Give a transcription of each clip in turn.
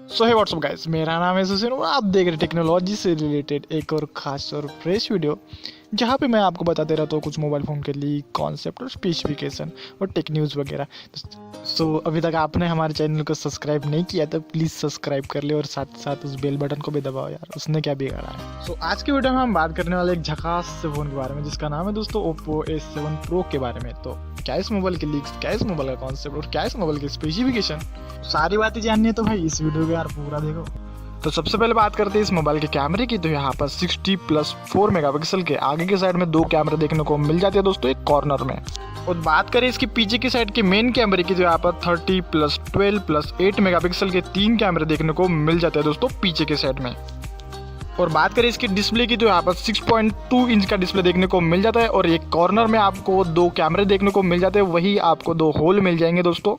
सो हे WhatsApp guys, मेरा नाम है सुशील और आप देख रहे टेक्नोलॉजी से रिलेटेड एक और खास और फ्रेश वीडियो जहाँ पे मैं आपको बताते रहता हूँ कुछ मोबाइल फ़ोन के लीक, कॉन्सेप्ट और स्पेसिफिकेशन और टेक न्यूज़ वगैरह। सो अभी तक आपने हमारे चैनल को सब्सक्राइब नहीं किया तो प्लीज़ सब्सक्राइब कर ले और साथ साथ उस बेल बटन को भी दबाओ यार, उसने क्या बिगाड़ा है। सो आज की वीडियो में हम बात करने वाले एक झकास से फ़ोन के बारे में जिसका नाम है दोस्तों Oppo A7 Pro के बारे में। तो क्या इस मोबाइल के लीक्स, क्या इस मोबाइल का कॉन्सेप्ट और क्या इस मोबाइल की स्पेसिफिकेशन, सारी बातें जाननी है तो भाई इस वीडियो को यार पूरा देखो। तो सबसे पहले बात करते हैं इस मोबाइल के कैमरे की। तो यहाँ पर 60+4 मेगापिक्सल के आगे के साइड में दो कैमरे देखने को मिल जाते हैं दोस्तों एक कॉर्नर में। और बात करें इसकी पीछे की साइड के मेन कैमरे की तो यहाँ पर 30+12+8 मेगापिक्सल के तीन कैमरे देखने को मिल जाते हैं दोस्तों पीछे के साइड में। और बात करें इसकी डिस्प्ले की तो यहाँ पर 6.2 इंच का डिस्प्ले देखने को मिल जाता है और एक कॉर्नर में आपको दो कैमरे देखने को मिल जाते हैं, वही आपको दो होल मिल जाएंगे दोस्तों।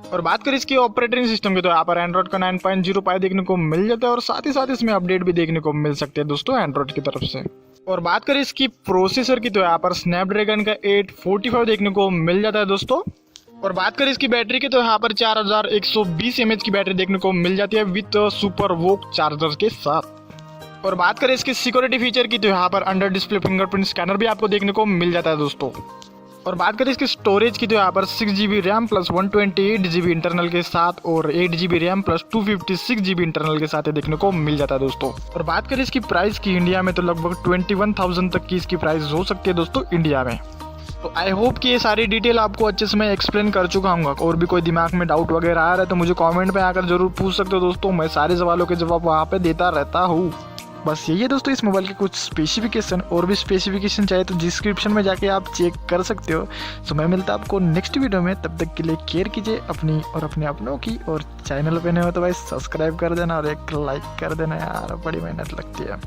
और बात करें इसकी ऑपरेटिंग सिस्टम की तो यहाँ पर एंड्रॉइड का 9.0 पाई देखने को मिल जाता है और साथ ही साथ इसमें अपडेट भी देखने को मिल सकते हैं दोस्तों एंड्रॉइड की तरफ से। और बात करें इसकी प्रोसेसर की तो यहाँ पर स्नैपड्रैगन का 845 देखने को मिल जाता है दोस्तों। और बात करें इसकी बैटरी की तो यहाँ पर 4120 mAh की बैटरी देखने को मिल जाती है विद सुपर वोक चार्जर के साथ। और बात करें इसकी सिक्योरिटी फीचर की तो यहाँ पर अंडर डिस्प्ले फिंगरप्रिंट स्कैनर भी आपको देखने को मिल जाता है दोस्तों। और बात करें इसकी स्टोरेज की तो यहाँ पर 6GB RAM plus 128GB internal के साथ और 8GB RAM plus 256GB internal के साथ देखने को मिल जाता है दोस्तों। और बात करें इसकी प्राइस की इंडिया में तो लगभग 21,000 तक की इसकी प्राइस हो सकती है दोस्तों इंडिया में। तो आई होप कि ये सारी डिटेल आपको अच्छे से मैं एक्सप्लेन कर चुका हूँ। और भी कोई दिमाग में डाउट वगैरह आ रहा है तो मुझे कमेंट में आकर जरूर पूछ सकते हो दोस्तों, मैं सारे सवालों के जवाब वहाँ पे देता रहता हूँ। बस यही है दोस्तों इस मोबाइल के कुछ स्पेसिफिकेशन, और भी स्पेसिफिकेशन चाहे तो डिस्क्रिप्शन में जाके आप चेक कर सकते हो। तो मैं मिलता आपको नेक्स्ट वीडियो में, तब तक के लिए केयर कीजिए अपनी और अपने अपनों की। और चैनल पे नए हो तो भाई सब्सक्राइब कर देना और एक लाइक कर देना यार, बड़ी मेहनत लगती है।